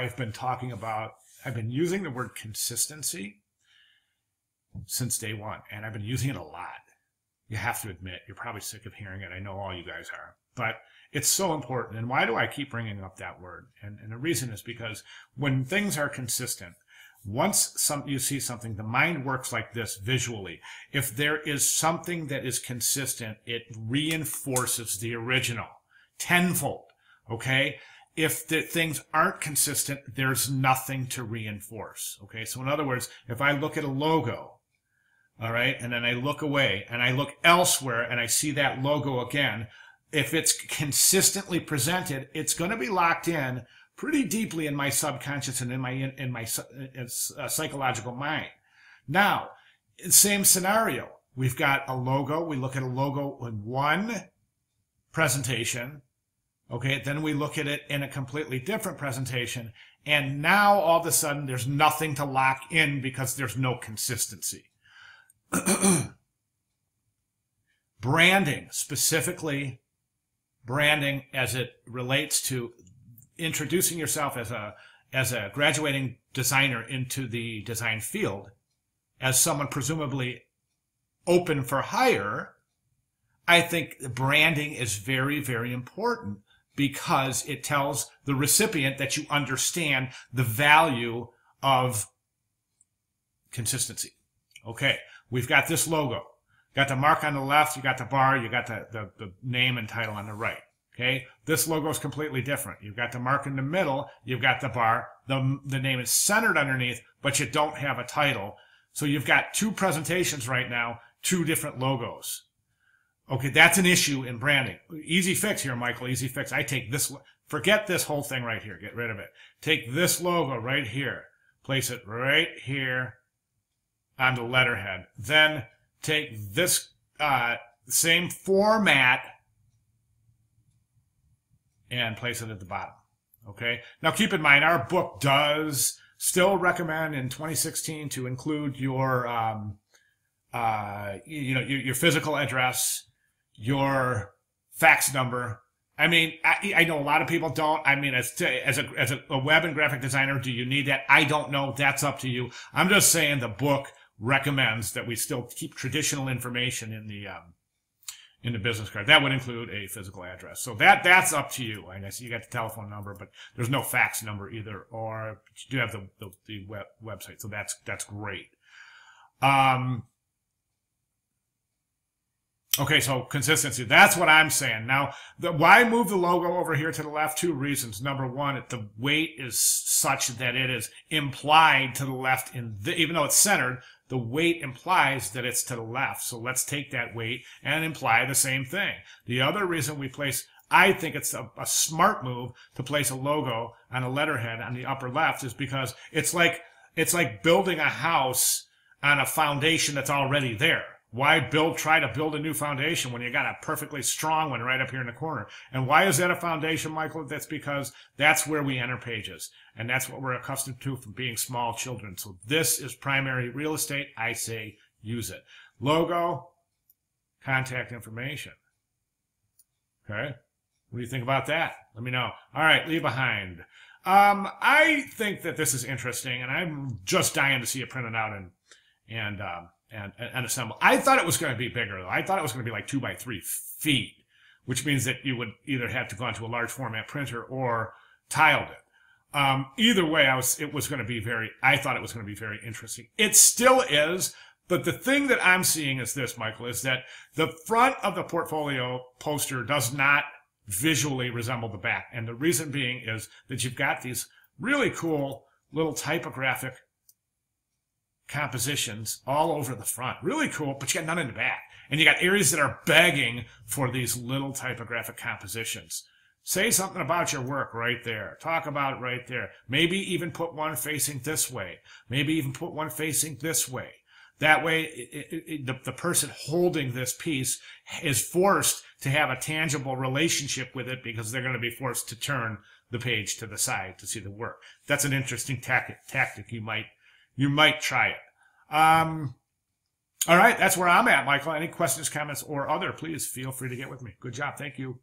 I've been using the word consistency since day one, and I've been using it a lot. You have to admit, you're probably sick of hearing it. I know all you guys are, but it's so important. And why do I keep bringing up that word? And the reason is because when things are consistent, once you see something, the mind works like this visually. If there is something that is consistent, it reinforces the original tenfold, okay? If the things aren't consistent, there's nothing to reinforce, okay? So in other words, if I look at a logo, all right, and then I look away and I look elsewhere and I see that logo again, if it's consistently presented, it's going to be locked in pretty deeply in my subconscious and in my psychological mind. Now, same scenario. We've got a logo. We look at a logo in one presentation. Okay, then we look at it in a completely different presentation. And now all of a sudden there's nothing to lock in because there's no consistency. Branding, specifically branding as it relates to introducing yourself as a graduating designer into the design field, as someone presumably open for hire, I think branding is very, very important because it tells the recipient that you understand the value of consistency. Okay, we've got this logo. Got the mark on the left, you got the bar, you got the name and title on the right. Okay, this logo is completely different. You've got the mark in the middle, you've got the bar, the name is centered underneath, but you don't have a title. So you've got two presentations right now, two different logos. Okay, that's an issue in branding. Easy fix here, Michael, easy fix. I take this, forget this whole thing right here, get rid of it. Take this logo right here, place it right here on the letterhead. Then take this same format and place it at the bottom. Okay. Now keep in mind, our book does still recommend in 2016 to include your, your physical address, your fax number. I mean, I know a lot of people don't. I mean, as a web and graphic designer, do you need that? I don't know. That's up to you. I'm just saying the book recommends that we still keep traditional information in the business card. That would include a physical address. So that's up to you. I see you got the telephone number, but there's no fax number either, or you do have the website. So that's great. Okay, so consistency. That's what I'm saying. Now, why move the logo over here to the left? Two reasons. Number one, the weight is such that it is implied to the left, even though it's centered, the weight implies that it's to the left. So let's take that weight and imply the same thing. The other reason I think it's a smart move to place a logo on a letterhead on the upper left is because it's like building a house on a foundation that's already there. Why try to build a new foundation when you got a perfectly strong one right up here in the corner? And why is that a foundation, Michael? That's because that's where we enter pages. And that's what we're accustomed to from being small children. So this is primary real estate. I say use it. Logo, contact information. Okay. What do you think about that? Let me know. All right, leave behind. I think that this is interesting, and I'm just dying to see it printed out and assemble. I thought it was going to be bigger, though. I thought it was going to be like 2 by 3 feet, which means that you would either have to go into a large format printer or tiled it. Either way, I thought it was going to be very interesting. It still is, but the thing that I'm seeing is this, Michael, is that the front of the portfolio poster does not visually resemble the back. And the reason being is that you've got these really cool little typographic compositions all over the front. Really cool, but you got none in the back. And you got areas that are begging for these little typographic compositions. Say something about your work right there. Talk about it right there. Maybe even put one facing this way. Maybe even put one facing this way. That way, the person holding this piece is forced to have a tangible relationship with it because they're going to be forced to turn the page to the side to see the work. That's an interesting tactic. You might try it. All right, that's where I'm at, Michael. Any questions, comments, or other, please feel free to get with me. Good job. Thank you.